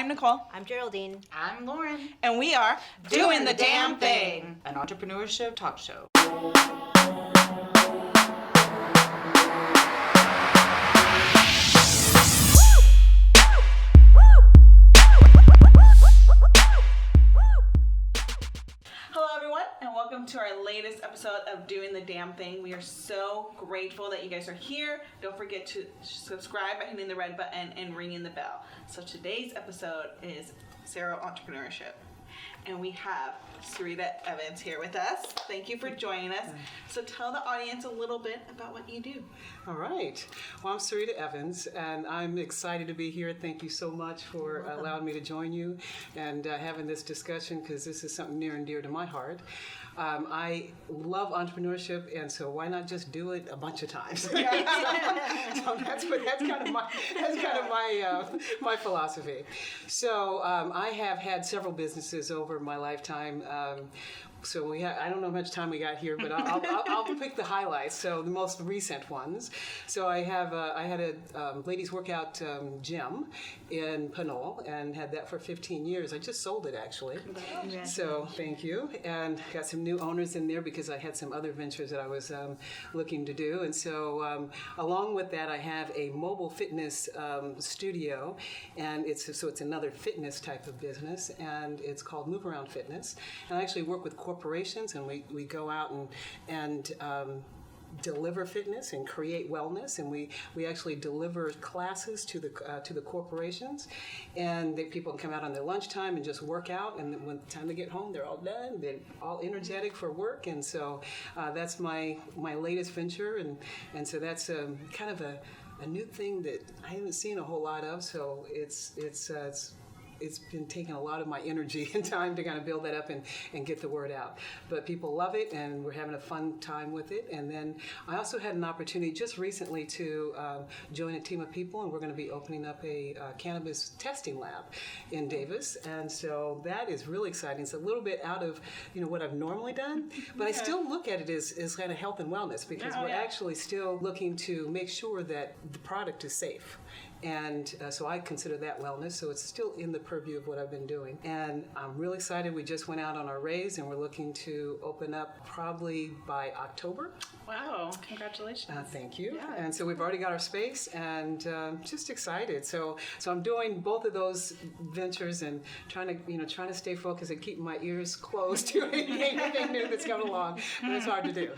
I'm Nicole. I'm Geraldine. I'm Lauren. And we are Doing the Damn Thing, an entrepreneurship talk show. Hello, everyone, and welcome to our latest episode of Doing the Damn Thing. We are so grateful that you guys are here. Don't forget to subscribe by hitting the red button and ringing the bell. So today's episode is Serial Entrepreneurship. And we have Sarita Evans here with us. Thank you for joining us. So tell the audience a little bit about what you do. All right. Well, I'm Sarita Evans, and I'm excited to be here. Thank you so much for allowing me to join you and having this discussion, because this is something near and dear to my heart. I love entrepreneurship, and so why not just do it a bunch of times? So that's kind of my philosophy. So I have had several businesses over my lifetime. So I don't know how much time we got here, but I'll pick the highlights. So the most recent ones. So I had a ladies workout gym in Pinole, and had that for 15 years. I just sold it, actually. So thank you. And got some new owners in there because I had some other ventures that I was looking to do. And so along with that, I have a mobile fitness studio, and it's another fitness type of business, and it's called Move Around Fitness. And I actually work with corporations, and we go out and deliver fitness and create wellness, and we actually deliver classes to the corporations, and people can come out on their lunchtime and just work out, and then when it's time to get home, they're all done, they're all energetic for work. And so that's my latest venture, and so that's kind of a new thing that I haven't seen a whole lot of. So it's been taking a lot of my energy and time to kind of build that up and get the word out. But people love it, and we're having a fun time with it. And then I also had an opportunity just recently to join a team of people, and we're going to be opening up a cannabis testing lab in Davis. And so that is really exciting. It's a little bit out of what I've normally done, but I still look at it as kind of health and wellness, because we're actually still looking to make sure that the product is safe. And so I consider that wellness, so it's still in the purview of what I've been doing. And I'm really excited. We just went out on our raise, and we're looking to open up probably by October. Wow, congratulations. Thank you. Yeah. And so we've already got our space, and just excited. So I'm doing both of those ventures and trying to stay focused and keeping my ears closed to anything new that's coming along. But it's hard to do.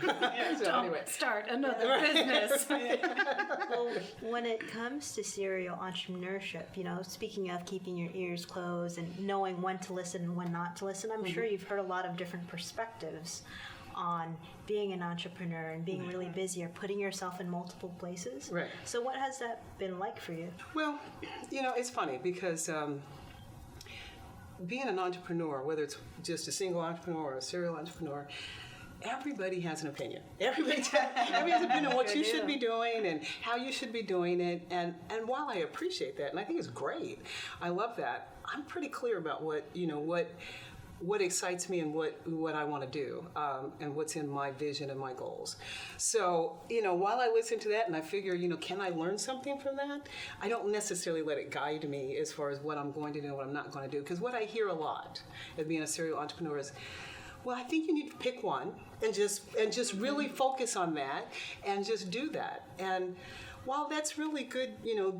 So Don't start another business. Well, when it comes to serial entrepreneurship, speaking of keeping your ears closed and knowing when to listen and when not to listen, I'm sure you've heard a lot of different perspectives on being an entrepreneur and being really busy or putting yourself in multiple places. Right. So what has that been like for you? Well, it's funny because being an entrepreneur, whether it's just a single entrepreneur or a serial entrepreneur, everybody has an opinion. Everybody has an opinion on what you should be doing and how you should be doing it. And while I appreciate that, and I think it's great, I love that, I'm pretty clear about what excites me and what I want to do, and what's in my vision and my goals. So, while I listen to that and I figure, can I learn something from that? I don't necessarily let it guide me as far as what I'm going to do and what I'm not going to do. Because what I hear a lot as being a serial entrepreneur is, well, I think you need to pick one and just really focus on that and just do that. And while that's really good,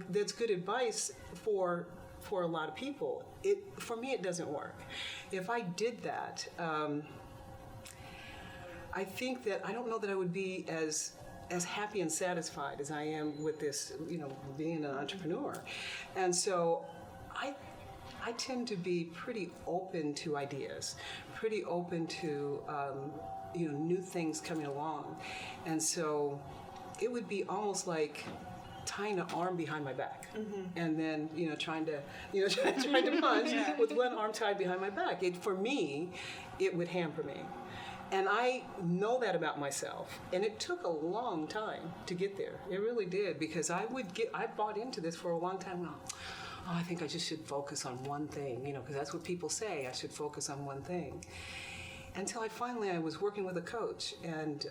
that's good advice for a lot of people, for me it doesn't work. If I did that, I think that I don't know that I would be as happy and satisfied as I am with this, being an entrepreneur. And so I tend to be pretty open to ideas, pretty open to new things coming along, and so it would be almost like tying an arm behind my back, and then trying to punch with one arm tied behind my back. For me, it would hamper me. And I know that about myself. And it took a long time to get there. It really did, because I bought into this for a long time now. I think I just should focus on one thing, because that's what people say. I should focus on one thing. Until I was working with a coach, and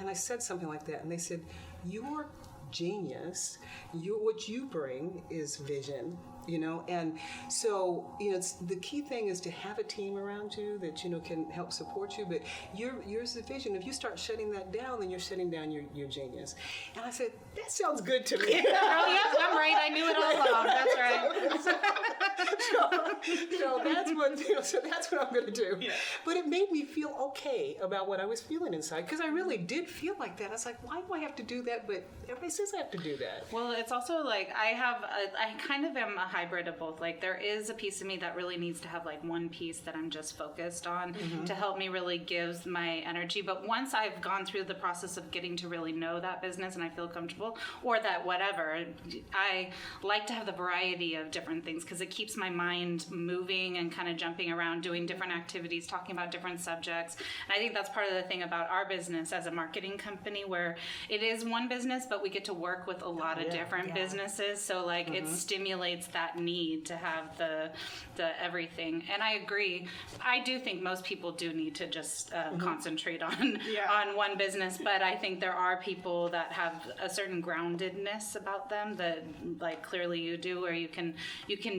I said something like that, and they said, "Your genius, what you bring is vision And so, it's, the key thing is to have a team around you that, can help support you, but yours the vision. If you start shutting that down, then you're shutting down your genius. And I said, that sounds good to me. Oh, yes, I'm right. I knew it all along. That's right. So that's what I'm going to do. Yeah. But it made me feel okay about what I was feeling inside, because I really did feel like that. I was like, why do I have to do that? But everybody says I have to do that. Well, it's also like I kind of am a hybrid of both. Like there is a piece of me that really needs to have like one piece that I'm just focused on to help me really give my energy. But once I've gone through the process of getting to really know that business and I feel comfortable, or that whatever, I like to have the variety of different things because it keeps my mind moving and kind of jumping around, doing different activities, talking about different subjects. And I think that's part of the thing about our business as a marketing company, where it is one business, but we get to work with a lot of different businesses. So like it stimulates that need to have the everything. And I agree. I do think most people do need to just concentrate on one business, but I think there are people that have a certain groundedness about them that like clearly you do, where you can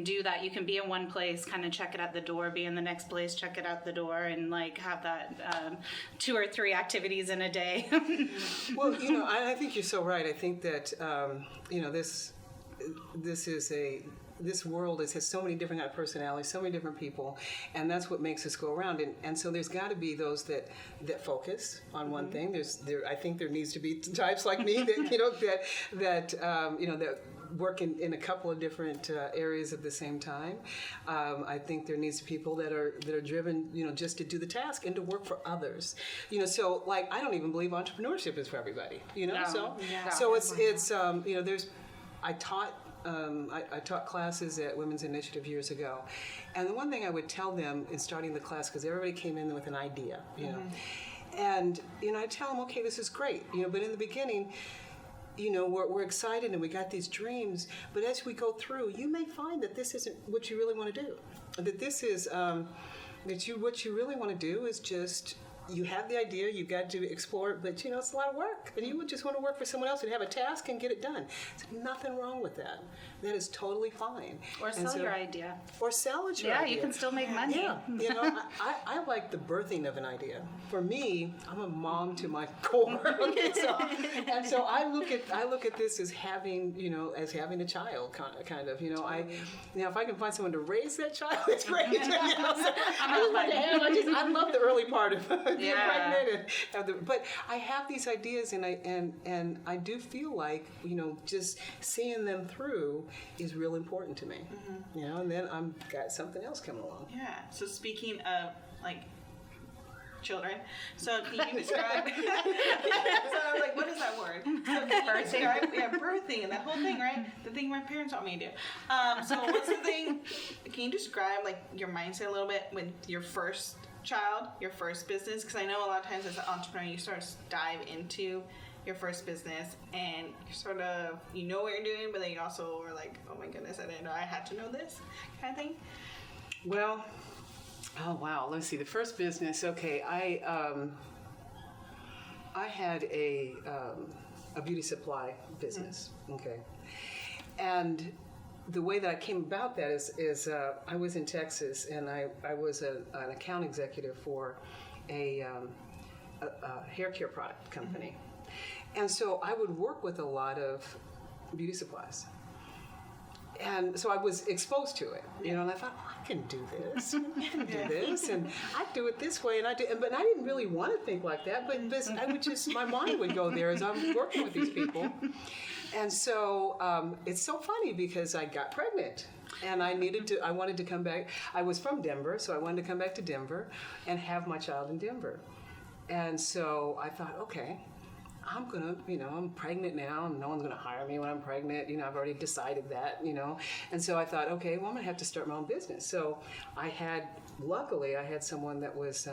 do that. You can be in one place, kind of check it at the door, be in the next place, check it out the door, and like have that 2 or 3 activities in a day. Well, I think you're so right. I think that this world has so many different kind of personalities, so many different people, and that's what makes us go around. And so there's got to be those that focus on one thing. I think there needs to be types like me that work in a couple of different areas at the same time. I think there needs to be people that are driven, just to do the task and to work for others. So like I don't even believe entrepreneurship is for everybody. So it's there's I taught classes at Women's Initiative years ago, and the one thing I would tell them in starting the class, because everybody came in with an idea, and I tell them, okay, this is great, but in the beginning, we're excited and we got these dreams, but as we go through, you may find that this isn't what you really want to do. That this is what you really want to do is just. You have the idea, you've got to explore it, but it's a lot of work. And you would just want to work for someone else and have a task and get it done. There's nothing wrong with that. That is totally fine. Or sell your idea. Or sell it your idea. idea. You can still make money. Yeah. I like the birthing of an idea. For me, I'm a mom to my core. Okay, so I look at this as having a child kind of. If I can find someone to raise that child, it's great. I love the early part of being pregnant, but I have these ideas, and I do feel like just seeing them through is real important to me. And then I'm got something else coming along. Yeah. So speaking of like children, so can you describe? So I was like, what is that word? So can you describe? Yeah, birthing and that whole thing, right? The thing my parents taught me to do. So what's the thing? Can you describe like your mindset a little bit with your first child, your first business? Because I know a lot of times as an entrepreneur, you sort of dive into your first business and you sort of what you're doing, but then you also are like, oh my goodness, I didn't know I had to know this kind of thing. Well, oh wow, let's see. The first business, okay, I had a beauty supply business, okay, and the way that I came about that is I was in Texas, and I was an account executive for a hair care product company. And so I would work with a lot of beauty supplies. And so I was exposed to it, and I thought, I can do this, and I do it this way, but I didn't really want to think like that, but I would my mind would go there as I'm working with these people. And so it's so funny because I got pregnant. And I wanted to come back. I was from Denver, so I wanted to come back to Denver and have my child in Denver. And so I thought, okay, I'm gonna, I'm pregnant now, and no one's gonna hire me when I'm pregnant. I've already decided that, And so I thought, okay, well, I'm gonna have to start my own business. So luckily, I had someone that was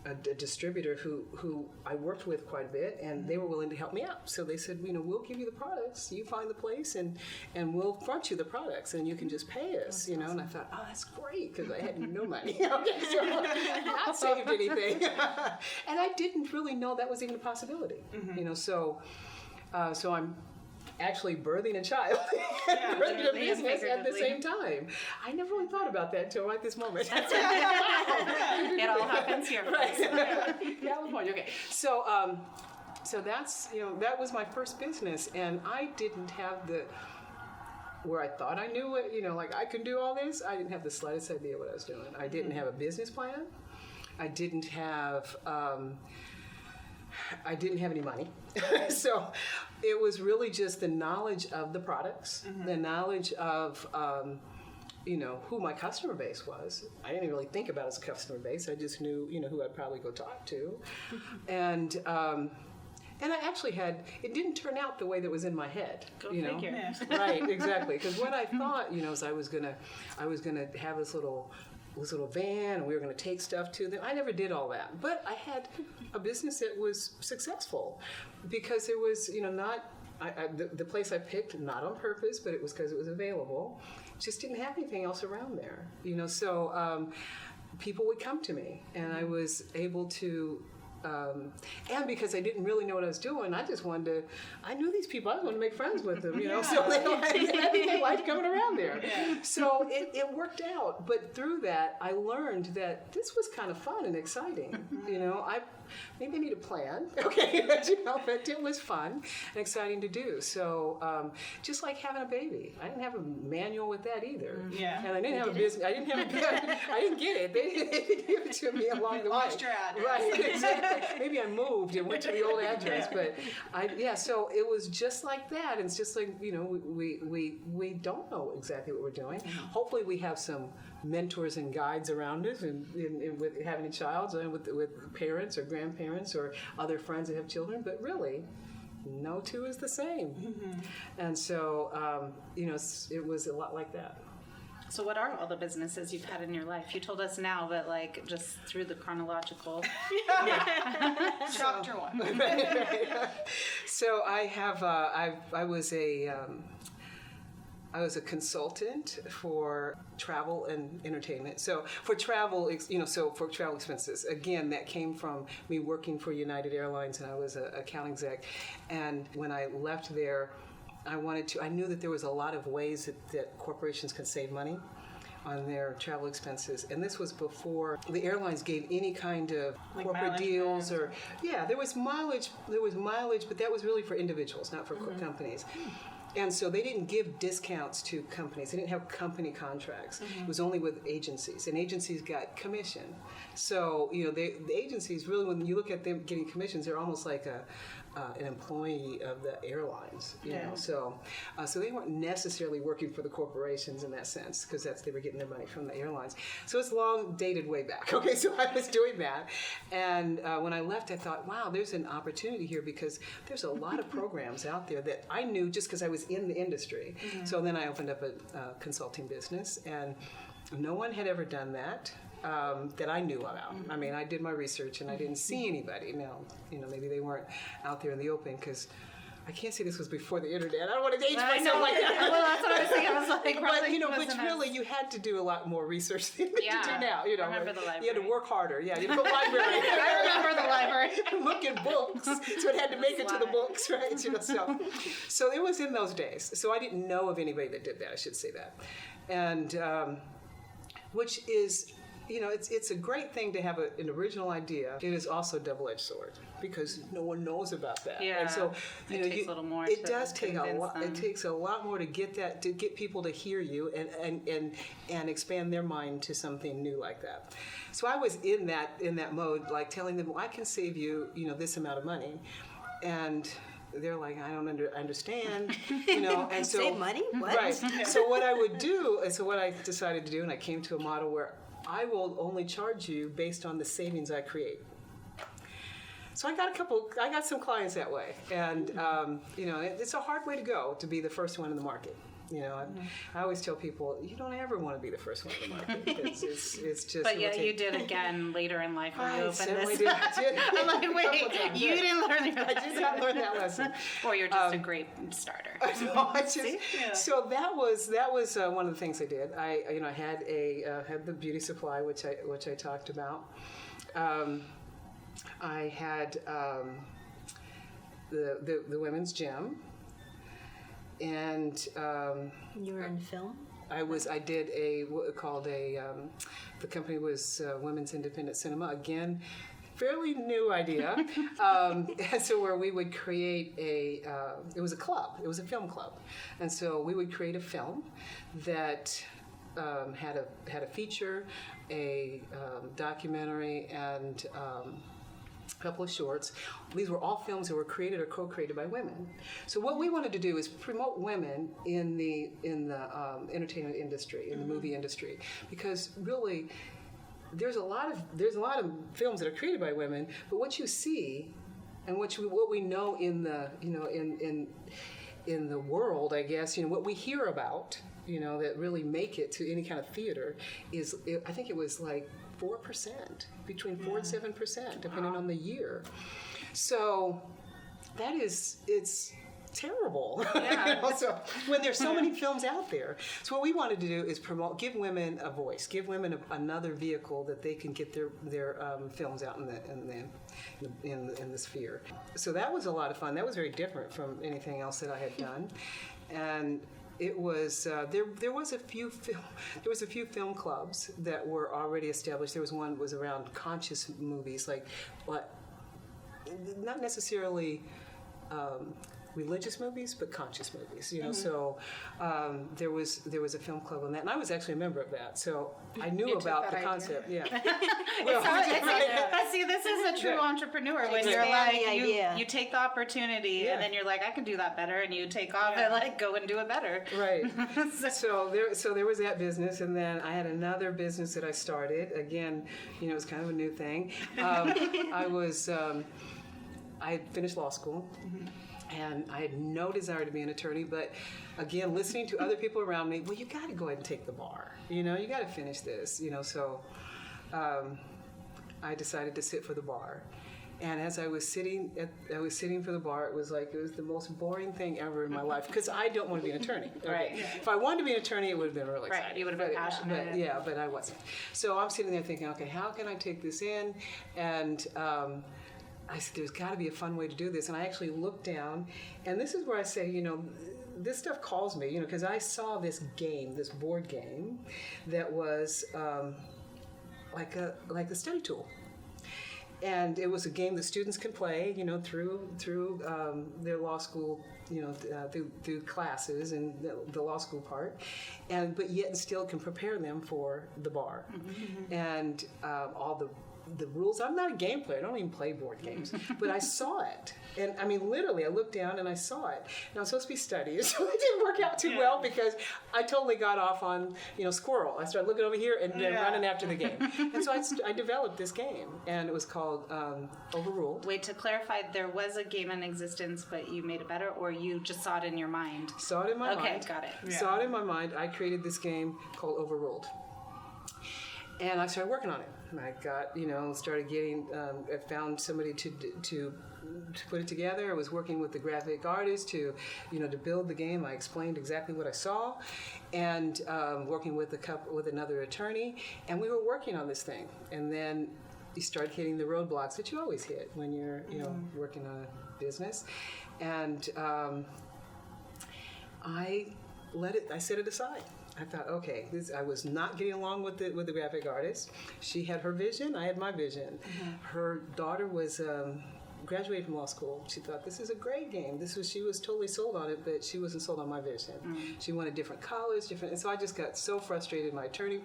a distributor who I worked with quite a bit, and they were willing to help me out. So they said, we'll give you the products, you find the place, and we'll front you the products, and you can just pay us, And I thought, oh, that's great, because I had no money. Okay, so I not saved anything, and I didn't really know that was even a possibility. So I'm actually birthing a child and running a literally and business at the figuratively. same time. I never really thought about that until right this moment. It all happens here. California. Okay. So, so that's, that was my first business, and I didn't have where I thought I knew it, like I could do all this. I didn't have the slightest idea what I was doing. I didn't have a business plan. I didn't have any money. So it was really just the knowledge of the products, the knowledge of, who my customer base was. I didn't really think about it as a customer base. I just knew, who I'd probably go talk to. And I actually it didn't turn out the way that was in my head. Go figure. Right, exactly. Because what I thought, is I was gonna have this little van, and we were gonna take stuff to them. I never did all that, but I had a business that was successful because it was, the place I picked, not on purpose, but it was because it was available. Just didn't have anything else around there, so people would come to me, and I was able to. And because I didn't really know what I was doing, I just I knew these people, I was going to make friends with them, so I think they liked coming around there. Yeah. So it worked out, but through that, I learned that this was kind of fun and exciting. Maybe I need a plan, okay, but it was fun and exciting to do. So just like having a baby, I didn't have a manual with that either. Yeah. And I didn't have a business, I didn't get it. They didn't give it to me along the way. Lost your address. Right, exactly. Maybe I moved and went to the old address, but so it was just like that. And it's just like, we don't know exactly what we're doing. Hopefully we have some mentors and guides around us, and with having a child, and with parents or grandparents or other friends that have children, but really, no two is the same. And so, it was a lot like that. So what are all the businesses you've had in your life? You told us now, but just through the chronological. Chapter 1. So I was a consultant for travel and entertainment. So for travel, for travel expenses, again, that came from me working for United Airlines, and I was an account exec. And when I left there, I knew that there was a lot of ways that corporations could save money on their travel expenses, and this was before the airlines gave any kind of corporate deals or there was mileage, but that was really for individuals, not for companies. And so they didn't give discounts to companies. They didn't have company contracts. It was only with agencies, and agencies got commission. So the agencies really, when you look at them getting commissions, they're almost like an employee of the airlines. So they weren't necessarily working for the corporations in that sense, because they were getting their money from the airlines. So it's long dated way back. Okay, so I was doing that, and when I left, I thought, wow, there's an opportunity here, because there's a lot of programs out there that I knew just because I was in the industry. So then I opened up a consulting business, and no one had ever done that. That I knew about. I mean, I did my research and I didn't see anybody. Now, maybe they weren't out there in the open, because I can't say this was before the internet. I don't want to age myself like that. Well, that's what I was thinking. I was like, but really, you had to do a lot more research than you do now. I remember the library. You had to work harder. Yeah, you had to go library. I remember the library. Look at books. So it had to make it to the books, right? So it was in those days. So I didn't know of anybody that did that. I should say that, and which is. It's a great thing to have an original idea. It is also a double-edged sword, because no one knows about that. Yeah. And so it takes a little more. It does take a lot. It takes a lot more to get people to hear you and expand their mind to something new like that. So I was in that mode, like telling them, well, I can save you, this amount of money, and they're like, I don't understand, and so save money? What? Right. So what I would do, so what I decided to do, and I came to a model where I will only charge you based on the savings I create. So I got some clients that way, and it's a hard way to go, to be the first one in the market. I always tell people, you don't ever want to be the first one in the market. It's just. But yeah, you did again later in life when you opened this. Did. I'm like, wait, you didn't learn that. I did not learn that lesson. Or you're just a great starter. So that was one of the things I did. I had the beauty supply, which I talked about. I had the women's gym. and You were in film? I did the company was Women's Independent Cinema. Again, fairly new idea. So where we would create it was a club, it was a film club. And so we would create a film that had a feature, a documentary, and a couple of shorts. These were all films that were created or co-created by women. So what we wanted to do is promote women in the entertainment industry, in the movie industry, because really there's a lot of films that are created by women, but what you see and what we know in the in the world, I guess, what we hear about, that really make it to any kind of theater I think it was like 4%, between 4 and 7%, depending on the year. So it's terrible. Yeah. So when there's so many films out there, so what we wanted to do is give women a voice, give women another vehicle that they can get their films out in the sphere. So that was a lot of fun. That was very different from anything else that I had done, and it was there was a few film clubs that were already established. There was one that was around conscious movies, not necessarily religious movies, but conscious movies. So there was a film club on that, and I was actually a member of that. So I knew about the concept. Yeah. See, this is a true entrepreneur when you're like you take the opportunity and then you're like, I can do that better, and you take off and go and do it better. Right. So there was that business, and then I had another business that I started. Again, it was kind of a new thing. I had finished law school. And I had no desire to be an attorney, but again, listening to other people around me, well, you got to go ahead and take the bar. You got to finish this. So I decided to sit for the bar. And as I was sitting for the bar, it was the most boring thing ever in my life, because I don't want to be an attorney. Okay? Right. If I wanted to be an attorney, it would have been really exciting. Right. You would have been passionate. But I wasn't. So I'm sitting there thinking, okay, how can I take this in? And I said, there's got to be a fun way to do this. And I actually looked down, and this is where I say, this stuff calls me, because I saw this board game that was like a study tool. And it was a game that students can play, through their law school, through classes and the law school part, but yet and still can prepare them for the bar. Mm-hmm. And all the rules. I'm not a game player. I don't even play board games. But I saw it. And I mean, literally, I looked down and I saw it. And I was supposed to be studying. So it didn't work out too well, because I totally got off on, squirrel. I started looking over here and then running after the game. And so I developed this game. And it was called Overruled. Wait, to clarify, there was a game in existence, but you made it better, or you just saw it in your mind? Saw it in my mind. Okay, got it. Yeah. Saw it in my mind. I created this game called Overruled. And I started working on it. And I got, started getting, I found somebody to put it together. I was working with the graphic artist to build the game. I explained exactly what I saw, and working with another attorney. And we were working on this thing. And then you start hitting the roadblocks that you always hit when you're, working on a business. And I set it aside. I thought, okay, I was not getting along with the graphic artist. She had her vision, I had my vision. Mm-hmm. Her daughter was graduated from law school. She thought, this is a great game. She was totally sold on it, but she wasn't sold on my vision. Mm-hmm. She wanted different colors, and so I just got so frustrated. My attorney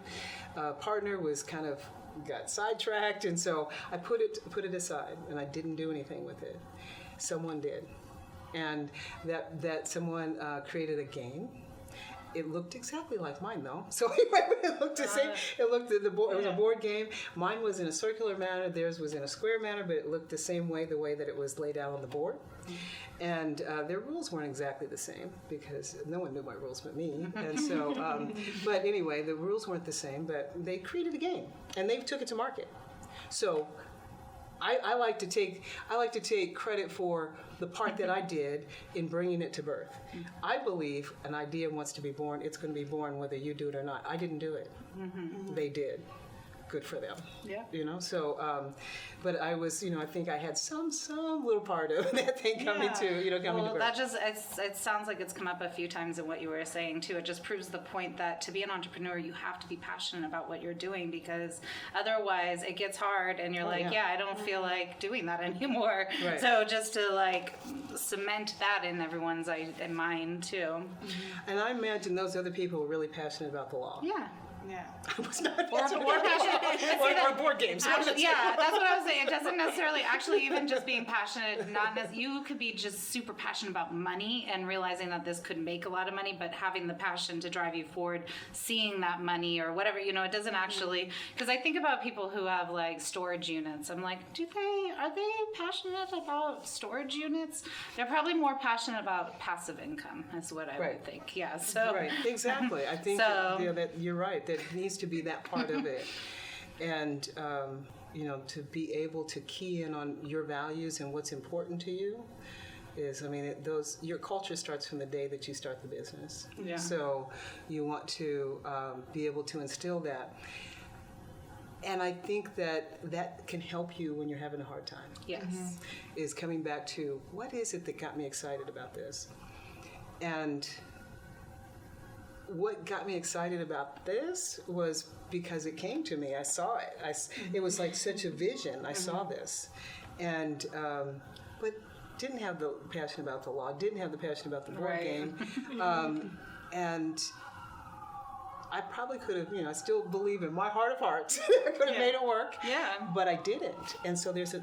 partner got sidetracked, and so I put it aside, and I didn't do anything with it. Someone did, and that someone created a game. It looked exactly like mine, though. So it looked the same. It looked at the board. It was a board game. Mine was in a circular manner. Theirs was in a square manner, but it looked the same way, the way that it was laid out on the board. And their rules weren't exactly the same, because no one knew my rules but me. And so, but anyway, the rules weren't the same. But they created a game, and they took it to market. So I like to take credit for the part that I did in bringing it to birth. I believe an idea wants to be born, it's going to be born whether you do it or not. I didn't do it. Mm-hmm. They did. good for them. Yeah. You know, so, but I was, I think I had some little part of that thing coming Yeah. to, coming Well, to that birth. just, it sounds like it's come up a few times in what you were saying too. It just proves the point that to be an entrepreneur, you have to be passionate about what you're doing, because otherwise it gets hard and you're like, yeah. I don't feel like doing that anymore. Right. So just to like cement that in everyone's mind too. And I imagine those other people were really passionate about the law. Yeah. Yeah. I was not Or passionate. or board games. Actually, yeah, that's what I was saying. It doesn't necessarily, actually, even just being passionate, you could be just super passionate about money and realizing that this could make a lot of money, but having the passion to drive you forward, seeing that money or whatever, it doesn't actually, because I think about people who have like storage units. I'm like, are they passionate about storage units? They're probably more passionate about passive income, is what I Right. would think. Yeah, so. Right, exactly. I think So- that you're right. That needs to be that part of it, and to be able to key in on your values and what's important to you is, your culture starts from the day that you start the business. Yeah. So you want to be able to instill that. And I think that can help you when you're having a hard time. Yes. Is coming back to, what is it that got me excited about this? And what got me excited about this was because it came to me. I saw it. It was like such a vision. I saw this. And, but didn't have the passion about the law, didn't have the passion about the board Right. game. And I probably could have, I still believe in my heart of hearts, I could have made it work. Yeah. But I didn't. And so there's a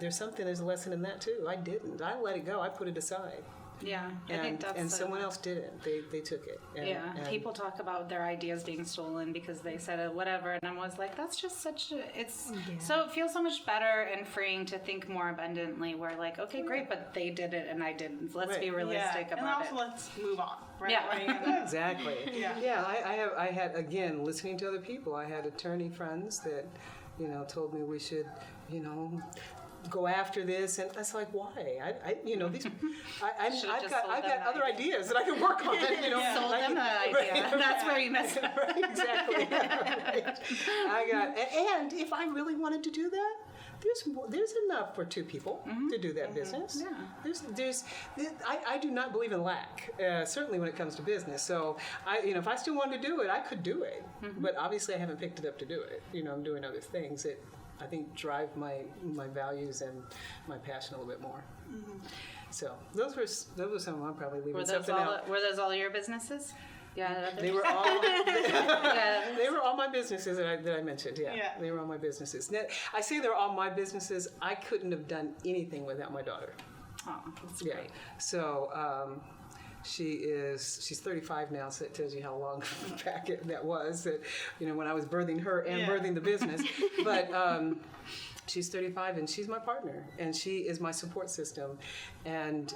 lesson in that too. I didn't. I let it go. I put it aside. Yeah, I think that's And someone else didn't. They took it. And people talk about their ideas being stolen because they said whatever, and I was like, that's just so it feels so much better and freeing to think more abundantly. Where like, okay, great, but they did it and I didn't. Let's Right. be realistic And about also it. let's move on. Right? Yeah. What are you gonna- Exactly. Yeah. I had, again, listening to other people, I had attorney friends that, told me we should, go after this, and I was like, why? These, Should've I've just got, sold I've them got the other idea. ideas that I can work on. Sold them the idea. That's where you messed up. Right, exactly. Right. And if I really wanted to do that, there's enough for two people to do that business. Yeah. I do not believe in lack, certainly when it comes to business. So if I still wanted to do it, I could do it. But obviously I haven't picked it up to do it. I'm doing other things that I think drive my values and my passion a little bit more. So those were some of them. I'm probably leaving something out. Were those all your businesses? Yeah. They were all Yeah. they were all my businesses that I mentioned. Yeah, Yeah. They were all my businesses. Now, I say they're all my businesses. I couldn't have done anything without my daughter. Oh, that's Yeah. great. So she's 35 now, so it tells you how long back that was. That when I was birthing her and birthing the business, but. She's 35 and she's my partner and she is my support system, and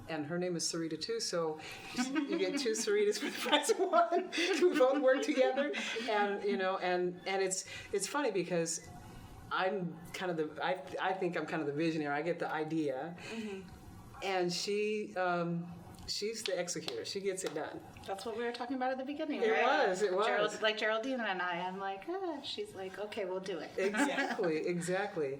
her name is Sarita too. So you get two Saritas for the price of one. We both work together, and and it's funny because I'm kind of I think I'm kind of the visionary. I get the idea, and she's the executor. She gets it done. That's what we were talking about at the beginning, It right? was. Like Geraldine and I'm like, she's like, okay, we'll do it. Exactly.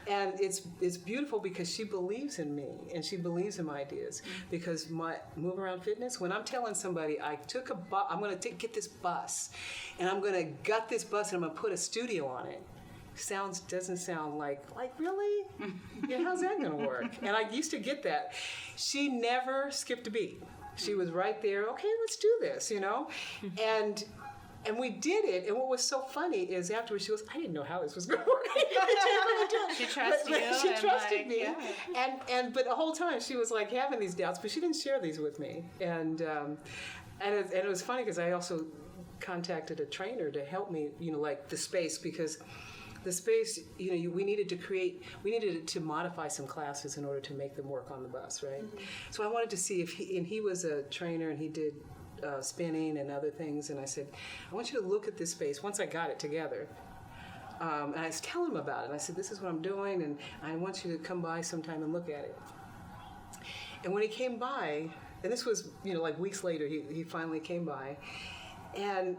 And it's beautiful because she believes in me and she believes in my ideas. Because my Move Around Fitness, when I'm telling somebody I'm going to get this bus and I'm going to gut this bus and I'm going to put a studio on it. Doesn't sound like really? Yeah, how's that going to work? And I used to get that. She never skipped a beat. She was right there. Okay, let's do this, and we did it. And what was so funny is afterwards she goes, I didn't know how this was going to work. She trusted you. She and trusted like, me, yeah. but the whole time she was like having these doubts, but she didn't share these with me. And it was funny because I also contacted a trainer to help me, like the space, because the space, we needed to modify some classes in order to make them work on the bus, right? So I wanted to see if he was a trainer and he did spinning and other things, and I said, I want you to look at this space once I got it together. And I was telling him about it, and I said, this is what I'm doing, and I want you to come by sometime and look at it. And when he came by, and this was, like weeks later, he finally came by, and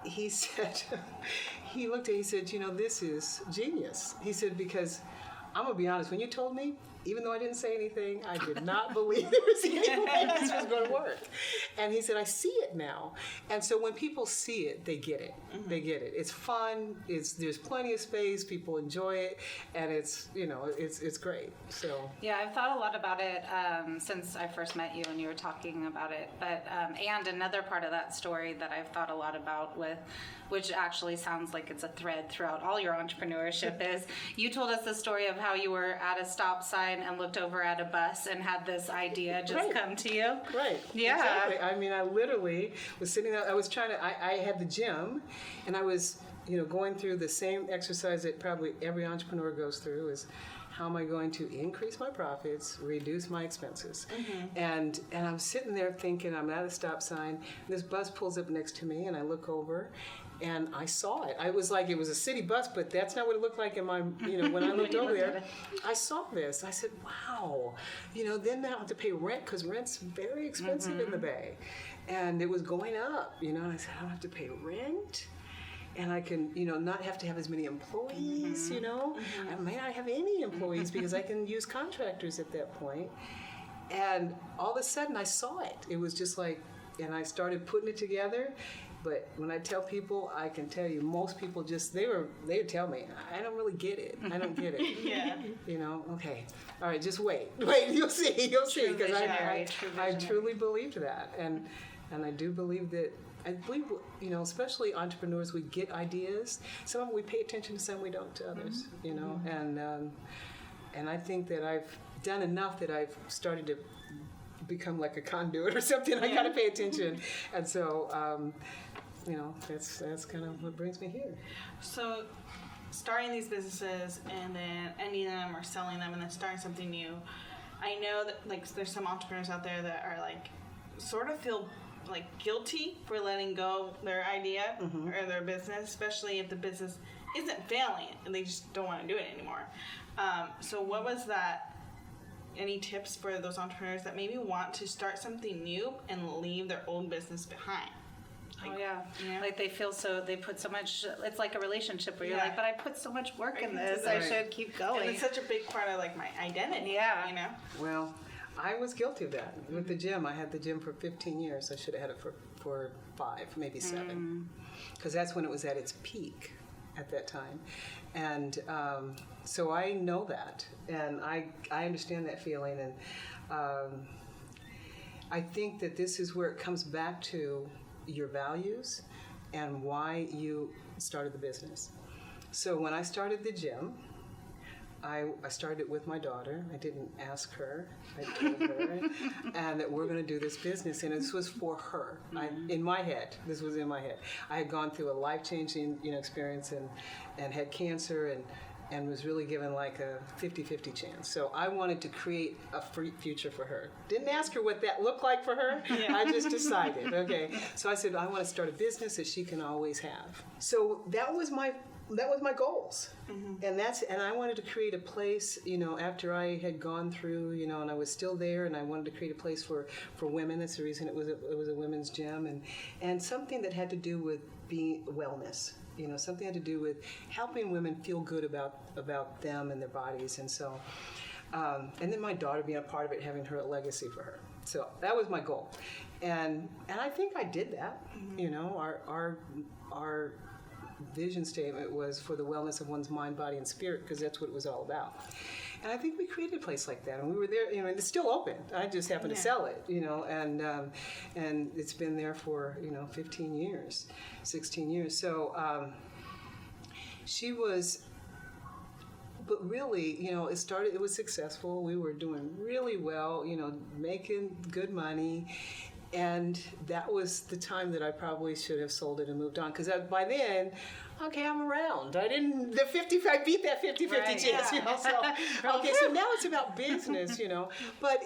he said, he looked at it, he said, this is genius. He said, because I'm going to be honest, when you told me, even though I didn't say anything, I did not believe there was any way this was going to work. And he said, I see it now. And so when people see it, they get it. Mm-hmm. They get it. It's fun. There's plenty of space. People enjoy it. And it's great. So yeah, I've thought a lot about it since I first met you and you were talking about it. But and another part of that story that I've thought a lot about which actually sounds like it's a thread throughout all your entrepreneurship is you told us the story of how you were at a stop sign and looked over at a bus and had this idea just come to you. Right. Yeah. Exactly. I mean, I literally was sitting there, I was trying to, I had the gym and I was, going through the same exercise that probably every entrepreneur goes through is how am I going to increase my profits, reduce my expenses? Mm-hmm. And I'm sitting there thinking, I'm at a stop sign, this bus pulls up next to me and I look over and I saw it. I was like, it was a city bus, but that's not what it looked like in my, when I looked over there. I saw this. I said, wow. Then I don't have to pay rent because rent's very expensive in the Bay. And it was going up, and I said, I don't have to pay rent. And I can, not have to have as many employees, I may not have any employees because I can use contractors at that point. And all of a sudden I saw it. It was just like, and I started putting it together. But when I tell people, I can tell you, most people they would tell me, I don't really get it. I don't get it. Yeah. Okay. All right, just wait, you'll see. Because I truly believed that. And I do believe that, I believe, especially entrepreneurs, we get ideas. Some of them we pay attention to, some we don't to others, and I think that I've done enough that I've started to become like a conduit or something. I got to pay attention. And so, that's kind of what brings me here. So starting these businesses and then ending them or selling them and then starting something new, I know that there's some entrepreneurs out there that are sort of feel guilty for letting go their idea or their business, especially if the business isn't failing and they just don't want to do it anymore. So what was that? Any tips for those entrepreneurs that maybe want to start something new and leave their old business behind? They feel they put so much, it's like a relationship where you're like, but I put so much work in this, I should keep going. And it's such a big part of my identity. Yeah. Well, I was guilty of that. With the gym, I had the gym for 15 years. I should have had it for 5, maybe 7. Because that's when it was at its peak at that time. And so I know that. And I understand that feeling. And I think that this is where it comes back to your values and why you started the business. So when I started the gym, I started it with my daughter. I didn't ask her. I told her, and that we're going to do this business, and this was for her. In my head, this was in my head. I had gone through a life-changing, experience, and had cancer, and was really given like a 50-50 chance. So I wanted to create a free future for her. Didn't ask her what that looked like for her. Yeah. I just decided. Okay. So I said I want to start a business that she can always have. So that was my goals. And I wanted to create a place, after I had gone through, and I was still there, and I wanted to create a place for women. That's the reason it was a women's gym, and something that had to do with being wellness. Something had to do with helping women feel good about them and their bodies. And so, and then my daughter being a part of it, having her legacy for her. So that was my goal. And I think I did that. Our vision statement was for the wellness of one's mind, body, and spirit, because that's what it was all about. And I think we created a place like that, and we were there. And it's still open. I just happened to sell it, and it's been there for 15 years, 16 years. So she was. But really, it started. It was successful. We were doing really well. Making good money. And that was the time that I probably should have sold it and moved on. Because by then, okay, I'm around. I beat that 50-50 chance, So, okay, so now it's about business, But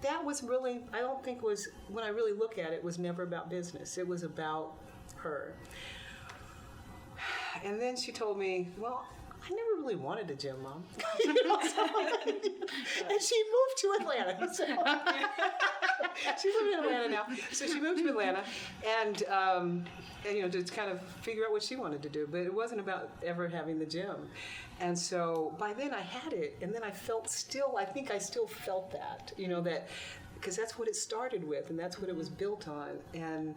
that was really, I don't think was, when I really look at it, was never about business. It was about her. And then she told me, well, I never really wanted a gym, Mom. And she moved to Atlanta. So she's living in Atlanta now. So she moved to Atlanta, and to kind of figure out what she wanted to do. But it wasn't about ever having the gym. And so by then I had it, and then I think I still felt that, that, because that's what it started with, and that's what it was built on. And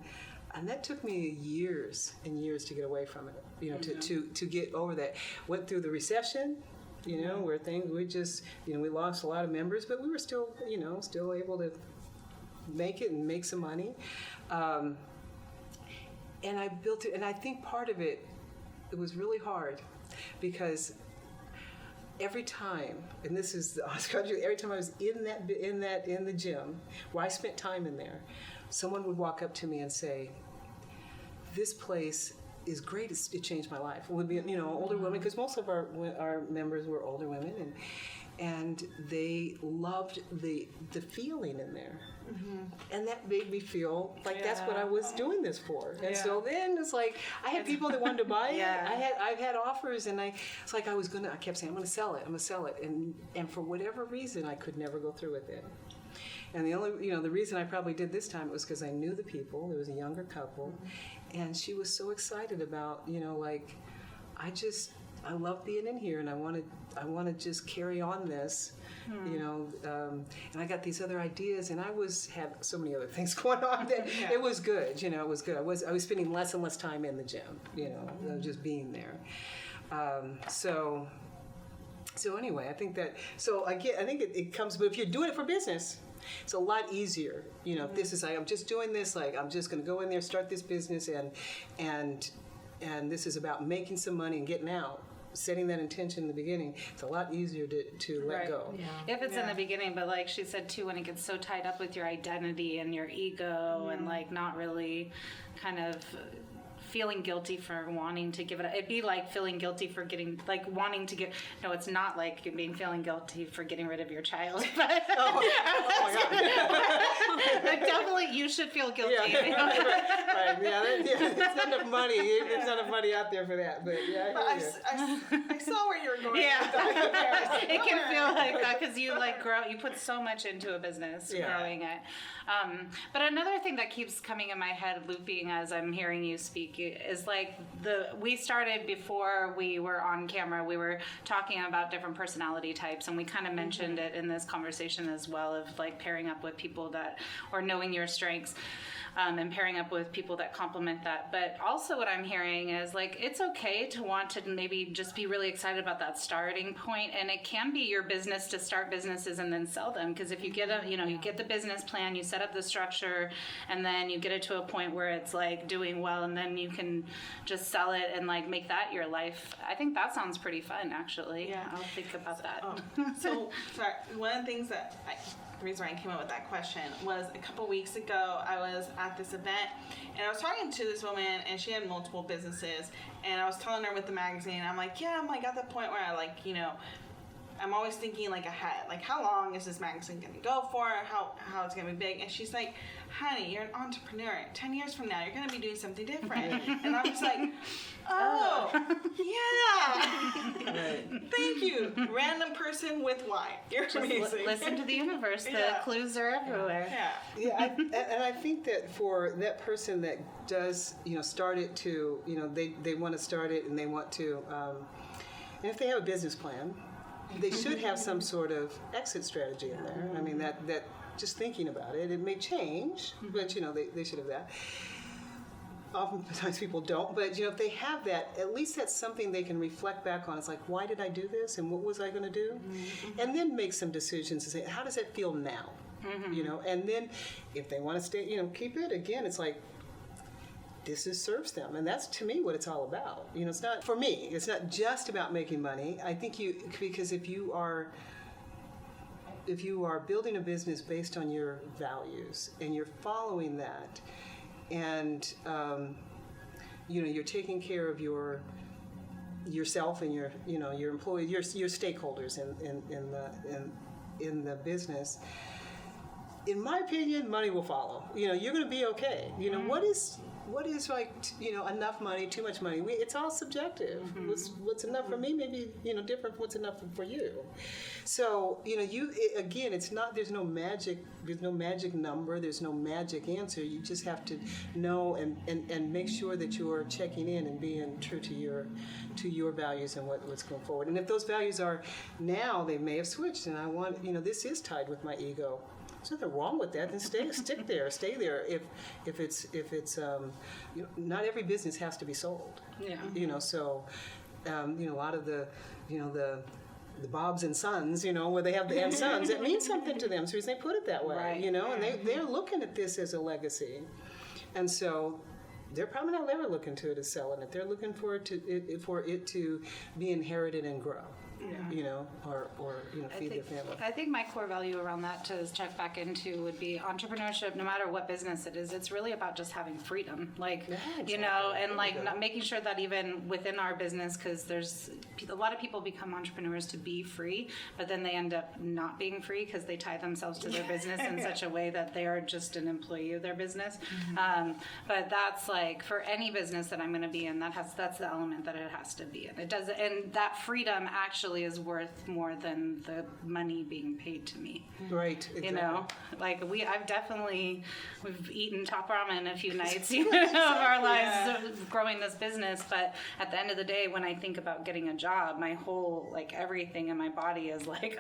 that took me years and years to get away from it, to get over that. Went through the recession, where we just, we lost a lot of members, but we were still, still able to make it and make some money. And I built it, and I think part of it was really hard because every time, and this is the honest country, every time I was in the gym where I spent time in there, someone would walk up to me and say, "This place is great. It changed my life." It would be older women, because most of our members were older women, and they loved the feeling in there. And that made me feel like that's what I was doing this for. And so then it's like I had people that wanted to buy it. I've had offers, and I kept saying, I'm gonna sell it. And for whatever reason I could never go through with it. And the only, the reason I probably did this time was because I knew the people. There was a younger couple, and she was so excited about, I love being in here, and I want to just carry on this, and I got these other ideas, and I had so many other things going on that it was good, it was good. I was spending less and less time in the gym, just being there. So anyway, I think that, I think it comes, but if you're doing it for business, it's a lot easier, if this is, I'm just doing this, I'm just going to go in there, start this business, and this is about making some money and getting out. Setting that intention in the beginning, it's a lot easier to let go. Yeah. If it's in the beginning, but like she said too, when it gets so tied up with your identity and your ego and not really kind of feeling guilty for wanting to give it up. It'd be like feeling guilty for wanting to get, no, it's not like feeling guilty for getting rid of your child, but but definitely you should feel guilty. Right. It's not enough money. It's not enough money out there for that, but I saw where you were going. It can feel like that because you you put so much into a business growing it. But another thing that keeps coming in my head, looping as I'm hearing you speak, is we started before we were on camera. We were talking about different personality types, and we kind of mentioned it in this conversation as well, of pairing up with people or knowing your strengths. And pairing up with people that complement that. But also what I'm hearing is it's okay to want to maybe just be really excited about that starting point, and it can be your business to start businesses and then sell them, because if you get you get the business plan, you set up the structure, and then you get it to a point where it's doing well, and then you can just sell it and make that your life. I think that sounds pretty fun, actually. Yeah. I'll think about that. So sorry, one of the things that the reason why I came up with that question was a couple weeks ago I was at this event, and I was talking to this woman, and she had multiple businesses, and I was telling her with the magazine, I'm at the point where I I'm always thinking ahead, how long is this magazine going to go for, how it's going to be big, and she's like, honey, you're an entrepreneur. 10 years from now, you're going to be doing something different. And I'm just oh, yeah. Thank you. Random person with why. You're amazing. Listen to the universe. The clues are everywhere. And I think that for that person that does, start it to, they want to start it and they want to, and if they have a business plan, they should have some sort of exit strategy in there. I mean, that just thinking about it, it may change, but they should have that. Oftentimes people don't, but if they have that, at least that's something they can reflect back on. It's why did I do this, and what was I going to do? And then make some decisions and say, how does that feel now? And then if they want to stay, keep it. Again, it's this serves them, and that's to me what it's all about. It's not, for me, it's not just about making money. I think because if you are building a business based on your values and you're following that, and you're taking care of yourself and your employees, your stakeholders in the business. In my opinion, money will follow. You're going to be okay. what is like, enough money, too much money? It's all subjective. What's enough for me may be, different from what's enough for you. So, again, it's not, there's no magic number, there's no magic answer. You just have to know and make sure that you're checking in and being true to your values and what's going forward. And if those values are now, they may have switched, and I want, this is tied with my ego. There's nothing wrong with that. Then stay there. If it's not every business has to be sold. Yeah. So a lot of the Bobs and Sons, where they have the and Sons, it means something to them. So they put it that way, Right. and they're looking at this as a legacy, and so they're probably not ever looking to it as selling it. They're looking for it to be inherited and grow. Or feed their family. I think my core value around that to check back into would be entrepreneurship. No matter what business it is, it's really about just having freedom, exactly. and not making sure that even within our business, because there's a lot of people become entrepreneurs to be free, but then they end up not being free because they tie themselves to their business in such a way that they are just an employee of their business. But that's like for any business that I'm going to be in, that's the element that it has to be in. It does, and that freedom actually is worth more than the money being paid to me. Right. Exactly. We've eaten top ramen a few nights of our lives growing this business, but at the end of the day, when I think about getting a job, my whole everything in my body is like,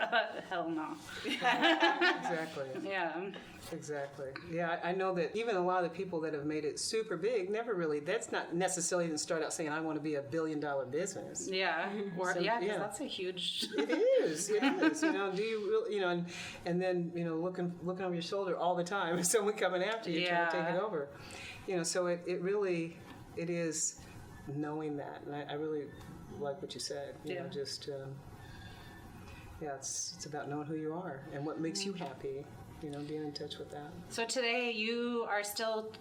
hell no. Exactly. Yeah. Exactly. Yeah, I know that even a lot of the people that have made it super big that's not necessarily even start out saying, I want to be $1 billion business. Yeah. Or, So, because that's a huge... It is. Do you really, and then, looking over your shoulder all the time, if someone coming after you trying to take it over. So it really, it is knowing that. And I really like what you said. It's about knowing who you are and what makes you happy. Being in touch with that. So today you are still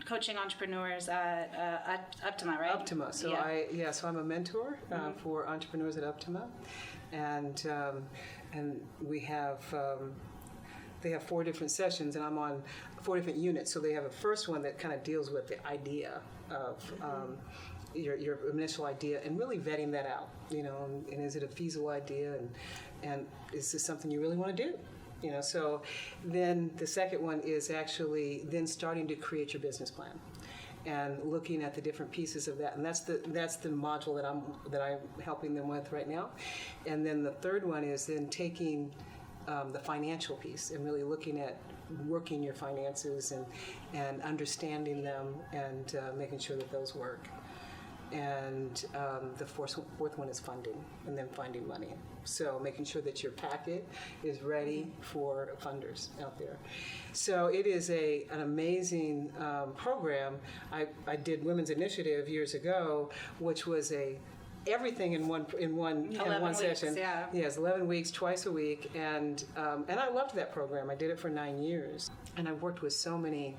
coaching entrepreneurs at Uptima, right? Uptima. So so I'm a mentor for entrepreneurs at Uptima, and we have they have 4 different sessions, and I'm on 4 different units. So they have a first one that kind of deals with the idea of your initial idea and really vetting that out. And is it a feasible idea, and is this something you really want to do? So then the second one is actually then starting to create your business plan and looking at the different pieces of that, and that's the module that I'm helping them with right now. And then the third one is then taking the financial piece and really looking at working your finances and understanding them and making sure that those work. And the fourth one is funding, and then finding money. So making sure that your packet is ready for funders out there. So it is an amazing program. I did Women's Initiative years ago, which was everything in one session. Weeks, yeah. Yes, 11 weeks, twice a week, and I loved that program. I did it for 9 years, and I worked with so many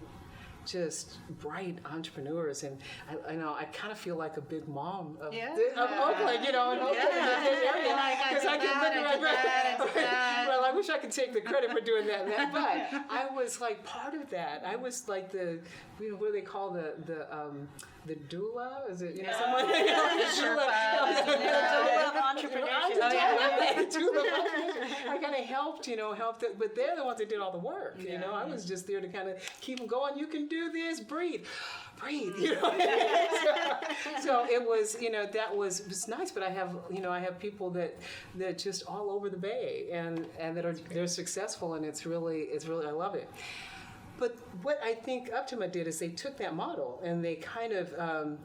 just bright entrepreneurs, and I kind of feel like a big mom of Oakland, in Oakland area. Because I can well, I wish I could take the credit for doing that, but I was like part of that. I was like the what do they call the doula? Is it someone? The doula of entrepreneurship. I kind of helped, but they're the ones that did all the work. I was just there to kind of keep them going. You can do this. Breathe. So it was, it's nice. But I have people that just all over the Bay and they're successful, and it's really I love it. But what I think Uptima did is they took that model and they kind of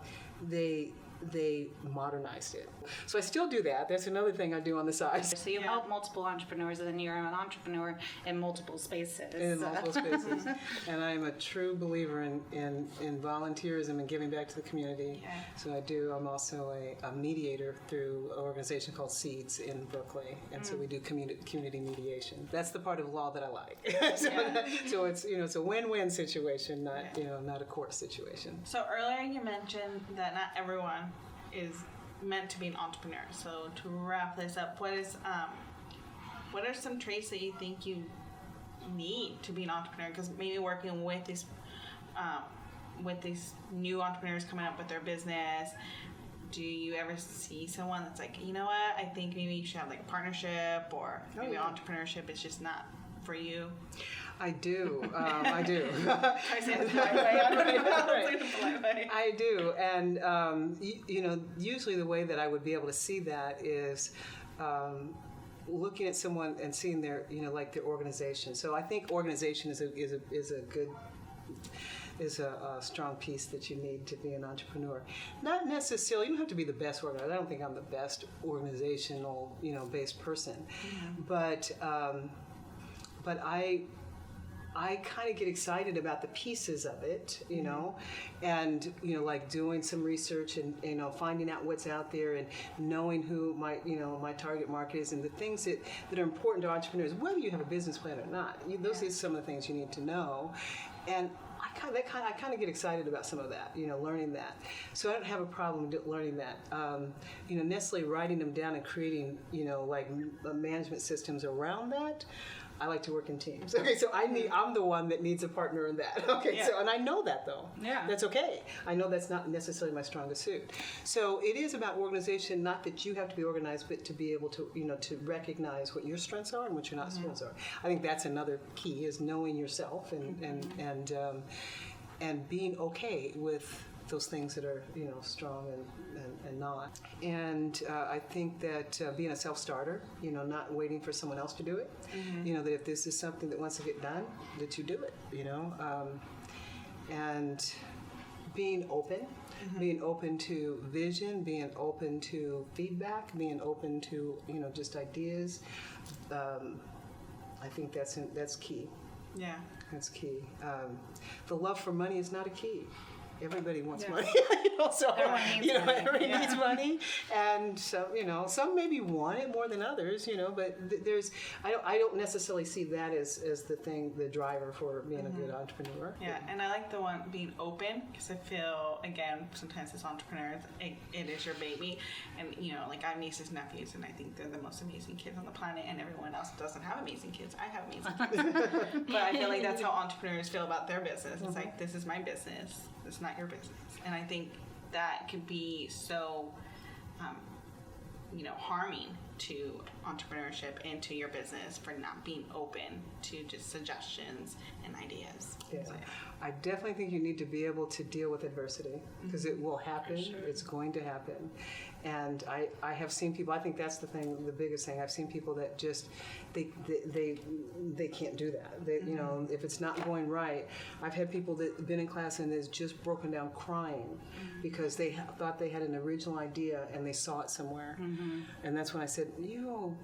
they modernized it. So I still do that. That's another thing I do on the side. So you help multiple entrepreneurs, and then you're an entrepreneur in multiple spaces. In multiple spaces. And I'm a true believer in volunteerism and giving back to the community. Yeah. So I'm also a mediator through an organization called Seeds in Berkeley. And so we do community mediation. That's the part of law that I like. So it's it's a win-win situation, not a court situation. So earlier you mentioned that not everyone is meant to be an entrepreneur. So to wrap this up, what are some traits that you think you need to be an entrepreneur? Because maybe working with these with these new entrepreneurs coming up with their business, do you ever see someone that's like, you know what, I think maybe you should have like a partnership, or maybe entrepreneurship is just not for you? I do. I do. I say it the polite way. I don't know. Right. The polite way. I do. And, you know, usually the way that I would be able to see that is looking at someone and seeing their, you know, like their organization. So I think organization is a strong piece that you need to be an entrepreneur. Not necessarily, you don't have to be the best organizer. I don't think I'm the best organizational, you know, based person. But I kind of get excited about the pieces of it, you know, and, you know, like doing some research and, you know, finding out what's out there and knowing who my, you know, my target market is and the things that are important to entrepreneurs, whether you have a business plan or not. Those are some of the things you need to know. And I kind of get excited about some of that, you know, learning that. So I don't have a problem learning that. You know, necessarily writing them down and creating, you know, like management systems around that. I like to work in teams. Okay, so I'm the one that needs a partner in that. Okay, so, and I know that though. Yeah. That's okay. I know that's not necessarily my strongest suit. So it is about organization, not that you have to be organized, but to be able to, you know, to recognize what your strengths are and what your not strengths are. I think that's another key, is knowing yourself and being okay with those things that are, you know, strong and not. And I think that being a self-starter, you know, not waiting for someone else to do it, you know, that if this is something that wants to get done, that you do it, you know, and being open, being open to vision, being open to feedback, being open to, you know, just ideas. I think that's key. Yeah. That's key. The love for money is not a key. Everybody wants money, you know, so everybody needs money, and so, you know, some maybe want it more than others, you know, but I don't necessarily see that as the driver for being a good entrepreneur. Yeah, and I like the one being open, because I feel, again, sometimes as entrepreneurs, it is your baby, and, you know, like I have nieces and nephews, and I think they're the most amazing kids on the planet, and everyone else doesn't have amazing kids. I have amazing kids, but I feel like that's how entrepreneurs feel about their business. It's like, this is my business. It's not your business. And I think that could be so, you know, harming to entrepreneurship and to your business for not being open to just suggestions and ideas. Yeah. So, I definitely think you need to be able to deal with adversity, because it will happen. Sure. It's going to happen. And I have seen people, I think that's the biggest thing. I've seen people that just, they can't do that. They, you know, if it's not going right. I've had people that have been in class and has just broken down crying because they thought they had an original idea and they saw it somewhere. And that's when I said,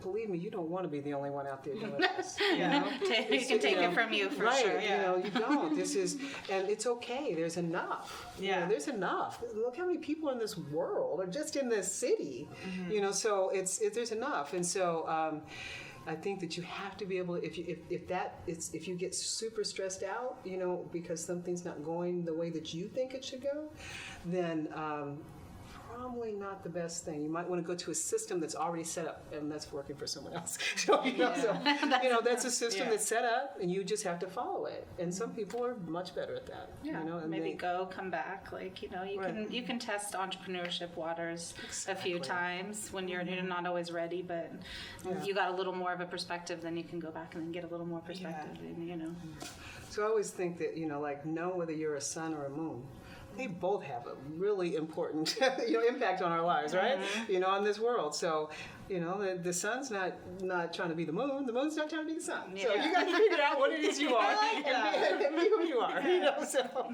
believe me, you don't want to be the only one out there doing this. You know? You can take it from you for sure. You know, you don't. This is, and it's okay. There's enough. Yeah. You know, there's enough. Look how many people in this world, or just in this city. You know, so there's enough. And so I think that you have to be able to, if you get super stressed out, you know, because something's not going the way that you think it should go, then probably not the best thing. You might want to go to a system that's already set up, and that's working for someone else. So, you know, that's a system that's set up, and you just have to follow it. And some people are much better at that. Yeah, you know, and maybe come back. Like, you know, you can test entrepreneurship waters a few times when you're not always ready, but you got a little more of a perspective, then you can go back and then get a little more perspective. And, you know. So I always think that, you know, like, know whether you're a sun or a moon. They both have a really important, you know, impact on our lives, right? You know, on this world. So, you know, the sun's not trying to be the moon. The moon's not trying to be the sun. So you got to figure out what it is you are and be who you are. You know, so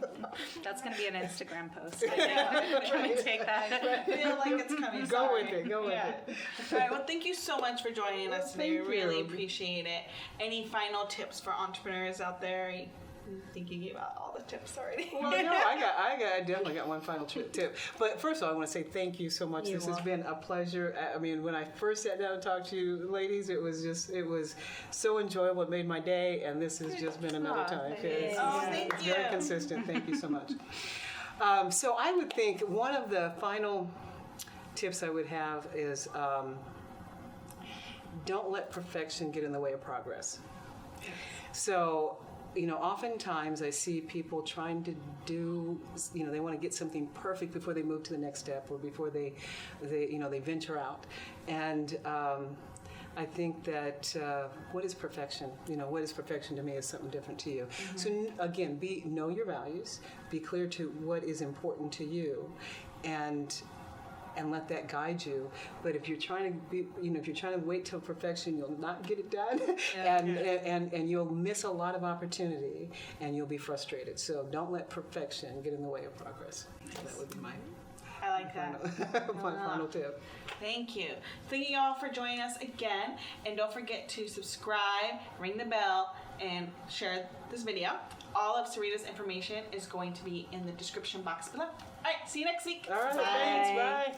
That's going to be an Instagram post. I think. Can we take that? I feel like it's coming. Go with it. Go with it. All right. Well, thank you so much for joining us today. We Thank really you. appreciate it. Any final tips for entrepreneurs out there? I think you gave out all the tips already. Well, no, I definitely got one final tip. But first of all, I want to say thank you so much. This has been a pleasure. I mean, when I first sat down and talked to you ladies, it was so enjoyable. It made my day, and this has just been another time. Thank It's you. very consistent. Thank you so much. So I would think one of the final tips I would have is don't let perfection get in the way of progress. So oftentimes I see people trying to do, they want to get something perfect before they move to the next step or before they venture out. And I think that what is perfection? What is perfection to me is something different to you. So again, know your values, be clear to what is important to you, and let that guide you. But if you're trying to be, if you're trying to wait till perfection, you'll not get it done, and you'll miss a lot of opportunity, and you'll be frustrated. So don't let perfection get in the way of progress. So that would be my I like that. my final tip. Thank you. Thank you all for joining us again. And don't forget to subscribe, ring the bell, and share this video. All of Sarita's information is going to be in the description box below. All right, see you next week. All right, Bye. thanks. Bye.